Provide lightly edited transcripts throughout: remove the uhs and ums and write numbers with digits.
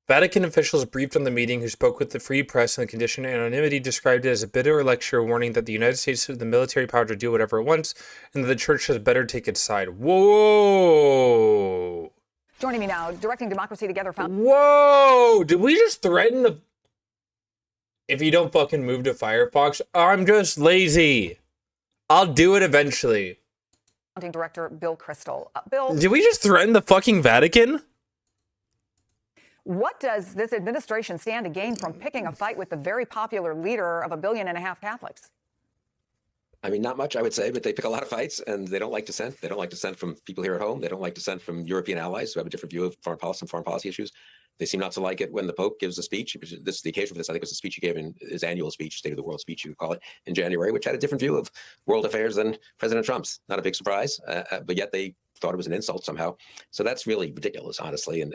Vatican officials briefed on the meeting who spoke with the Free Press on the condition of anonymity described it as a bitter lecture warning that the United States has the military power to do whatever it wants and that the church has better take its side. Whoa. Joining me now, Directing Democracy Together. Whoa! Did we just threaten the... If you don't fucking move to Firefox, I'm just lazy. I'll do it eventually. Founding Director Bill Kristol. Bill, did we just threaten the fucking Vatican? What does this administration stand to gain from picking a fight with the very popular leader of 1.5 billion Catholics? I mean, not much, I would say, but they pick a lot of fights, and they don't like dissent. They don't like dissent from people here at home. They don't like dissent from European allies who have a different view of foreign policy issues. They seem not to like it when the Pope gives a speech. This is the occasion for this. I think it was a speech he gave in his annual speech, State of the World speech, you could call it, in January, which had a different view of world affairs than President Trump's. Not a big surprise, but yet they thought it was an insult somehow. So that's really ridiculous, honestly, and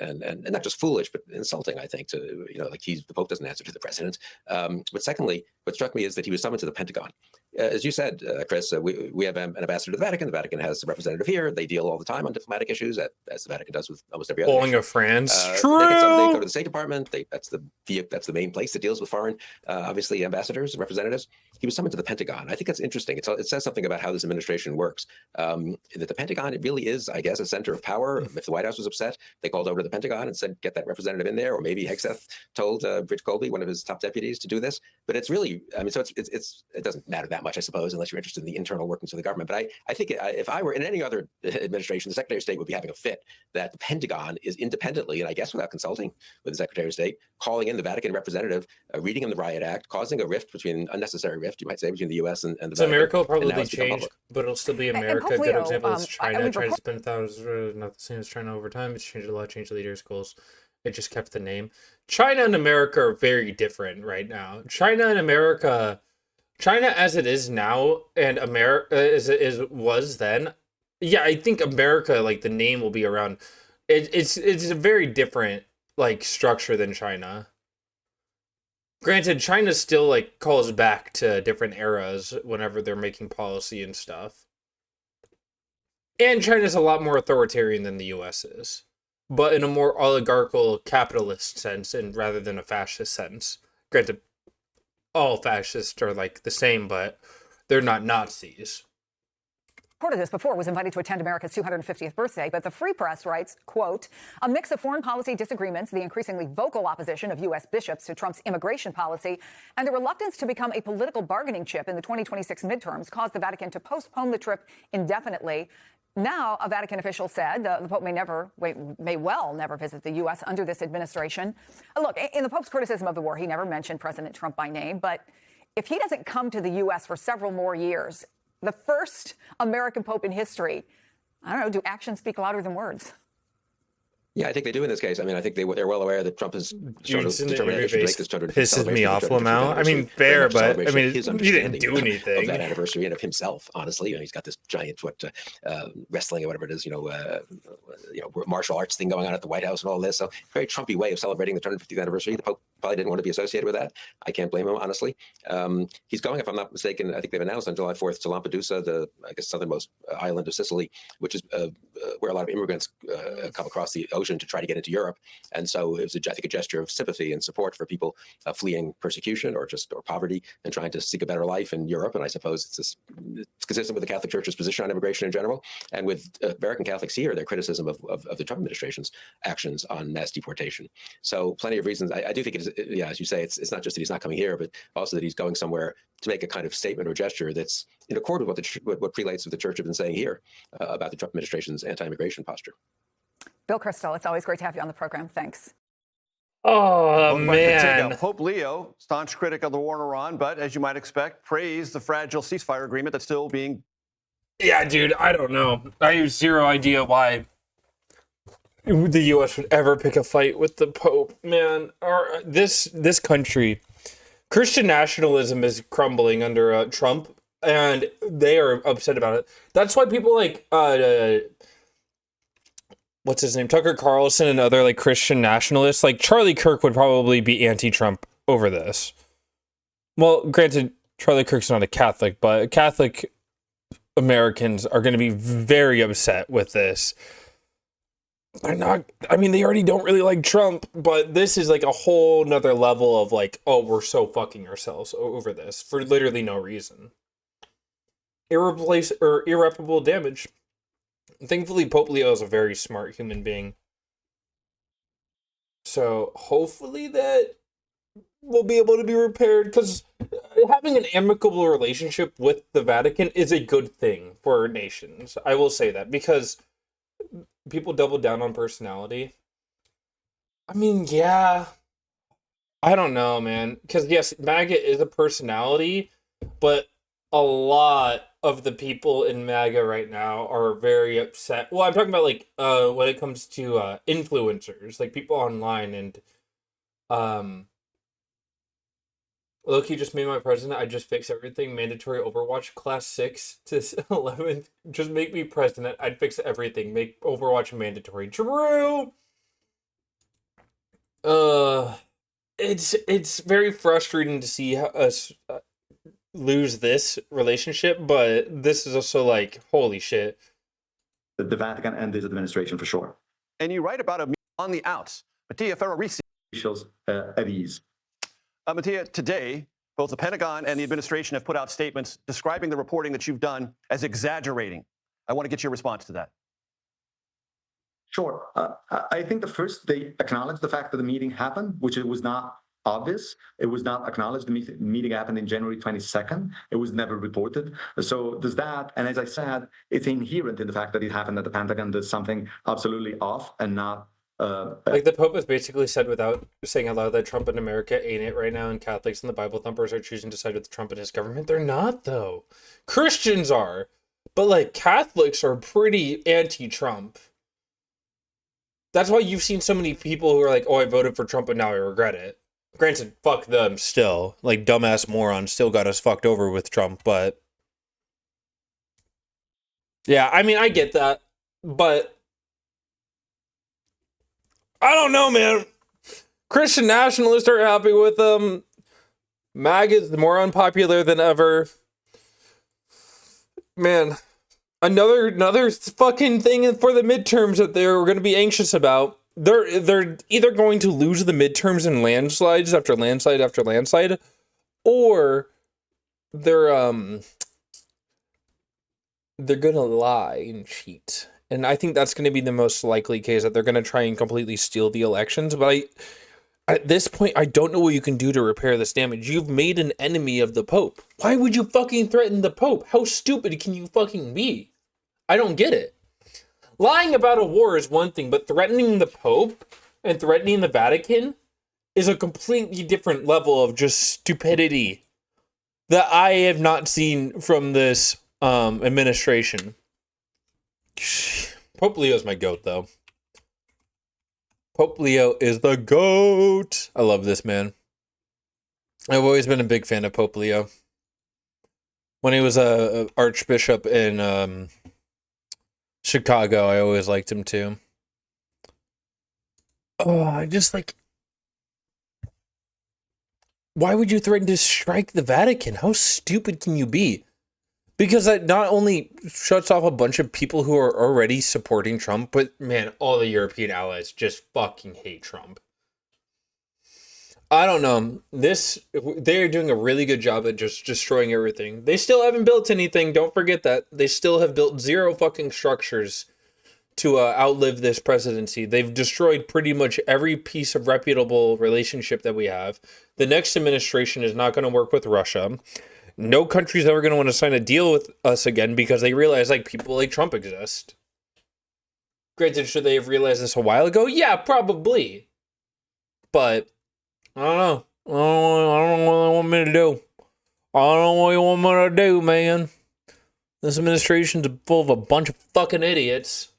not just foolish, but insulting, I think, to, like the Pope doesn't answer to the president. But secondly, what struck me is that he was summoned to the Pentagon. As you said, Chris, we have an ambassador to the Vatican. The Vatican has a representative here. They deal all the time on diplomatic issues, as the Vatican does with almost every other Pulling nation. of France. True. They go to the State Department. That's the main place that deals with foreign, obviously, ambassadors and representatives. He was summoned to the Pentagon. I think that's interesting. It says something about how this administration works. That the Pentagon, it really is, I guess, a center of power. If the White House was upset, they called over to the Pentagon and said, get that representative in there. Or maybe Hegseth told Rich Colby, one of his top deputies, to do this. But it's really, I mean, so it doesn't matter that much, I suppose, unless you're interested in the internal workings of the government. But I think if I were in any other administration, the Secretary of State would be having a fit that the Pentagon is independently, and I guess without consulting with the Secretary of State, calling in the Vatican representative, reading him the Riot Act, causing a rift unnecessary rift, you might say, between the U.S. and the Vatican. So America will probably change, but it'll still be America. A good example is China. China's been thousands, not the same as China over time. It's changed a lot, changed leaders, goals. It just kept the name. China and America are very different right now. China as it is now and America as it was then. Yeah, I think America, like the name will be around. It's a very different like structure than China. Granted, China still like calls back to different eras whenever they're making policy and stuff. And China's a lot more authoritarian than the US is, but in a more oligarchical capitalist sense and rather than a fascist sense. Granted, all fascists are like the same, but they're not Nazis. Reported this before, was invited to attend America's 250th birthday, but the Free Press writes, quote, a mix of foreign policy disagreements, the increasingly vocal opposition of U.S. bishops to Trump's immigration policy, and the reluctance to become a political bargaining chip in the 2026 midterms caused the Vatican to postpone the trip indefinitely. Now, a Vatican official said the Pope may well never visit the U.S. under this administration. Look, in the Pope's criticism of the war, he never mentioned President Trump by name, but if he doesn't come to the U.S. for several more years, the first American Pope in history, I don't know, do actions speak louder than words? Yeah, I think they do in this case. I mean, I think they're well aware that Trump is determined to make this pisses me off, Lamau. I mean, fair, but I mean, he didn't do anything of that anniversary and of himself. Honestly, he's got this giant wrestling or whatever it is, martial arts thing going on at the White House and all this. So very Trumpy way of celebrating the 250th anniversary. The Pope probably didn't want to be associated with that. I can't blame him, honestly. He's going, if I'm not mistaken, I think they've announced on July 4th to Lampedusa, the southernmost island of Sicily, which is where a lot of immigrants come across the ocean to try to get into Europe. And so it was, I think, a gesture of sympathy and support for people fleeing persecution or poverty and trying to seek a better life in Europe. And I suppose it's consistent with the Catholic Church's position on immigration in general. And with American Catholics here, their criticism of the Trump administration's actions on mass deportation. So plenty of reasons. I do think it is, yeah, as you say, it's not just that he's not coming here, but also that he's going somewhere to make a kind of statement or gesture that's in accord with what prelates of the Church have been saying here about the Trump administration's anti-immigration posture. Bill Kristol, it's always great to have you on the program. Thanks. Oh, man. Pope Leo, staunch critic of the war in Iran, but as you might expect, praised the fragile ceasefire agreement that's still being... Yeah, dude, I don't know. I have zero idea why the U.S. would ever pick a fight with the Pope, man. Or this country, Christian nationalism is crumbling under Trump, and they are upset about it. That's why people like... what's his name? Tucker Carlson and other like Christian nationalists, like Charlie Kirk would probably be anti-Trump over this. Well, granted, Charlie Kirk's not a Catholic, but Catholic Americans are going to be very upset with this. they're not, I mean, they already don't really like Trump, but this is like a whole nother level of like, oh, we're so fucking ourselves over this for literally no reason. Irreparable damage. Thankfully, Pope Leo is a very smart human being. So hopefully that will be able to be repaired, because having an amicable relationship with the Vatican is a good thing for nations. I will say that, because people double down on personality. I mean, yeah. I don't know, man. Because, yes, MAGA is a personality, but a lot of the people in MAGA right now are very upset. Well, I'm talking about, like, when it comes to influencers, like people online, and look, he just made my president. I just fix everything. Mandatory Overwatch class 6 to 11th. Just make me president. I'd fix everything. Make Overwatch mandatory. True. It's very frustrating to see us lose this relationship, but this is also like, holy shit. The Vatican and this administration for sure. And you write about a on the outs. Mattia Ferrarisi. Officials at ease. Mattia, today, both the Pentagon and the administration have put out statements describing the reporting that you've done as exaggerating. I want to get your response to that. Sure. I think the first they acknowledged the fact that the meeting happened, which it was not obvious. It was not acknowledged. The meeting happened in January 22nd. It was never reported. So there's that. And as I said, it's inherent in the fact that it happened at the Pentagon. There's something absolutely off and not. Like the Pope has basically said without saying out loud that Trump in America ain't it right now, and Catholics and the Bible thumpers are choosing to side with Trump and his government. They're not, though. Christians are. But, like, Catholics are pretty anti-Trump. That's why you've seen so many people who are like, oh, I voted for Trump and now I regret it. Granted, fuck them still. Like, dumbass morons still got us fucked over with Trump, but... yeah, I mean, I get that. But... I don't know, man. Christian nationalists are happy with them. MAGA is more unpopular than ever. Man, another fucking thing for the midterms that they're going to be anxious about. They're either going to lose the midterms in landslides after landslide after landslide, or they're gonna lie and cheat. And I think that's going to be the most likely case, that they're going to try and completely steal the elections. But at this point, I don't know what you can do to repair this damage. You've made an enemy of the Pope. Why would you fucking threaten the Pope? How stupid can you fucking be? I don't get it. Lying about a war is one thing, but threatening the Pope and threatening the Vatican is a completely different level of just stupidity that I have not seen from this administration. Pope Leo's my goat, though. Pope Leo is the GOAT. I love this man. I've always been a big fan of Pope Leo. When he was a archbishop in Chicago, I always liked him too. Oh, I just like... why would you threaten to strike the Vatican? How stupid can you be? Because that not only shuts off a bunch of people who are already supporting Trump, but, man, all the European allies just fucking hate Trump. I don't know. They're doing a really good job at just destroying everything. They still haven't built anything. Don't forget that. They still have built zero fucking structures to outlive this presidency. They've destroyed pretty much every piece of reputable relationship that we have. The next administration is not going to work with Russia. No country's ever going to want to sign a deal with us again because they realize, like, people like Trump exist. Granted, should they have realized this a while ago? Yeah, probably. But, I don't know. I don't know what they want me to do. I don't know what you want me to do, man. This administration's full of a bunch of fucking idiots.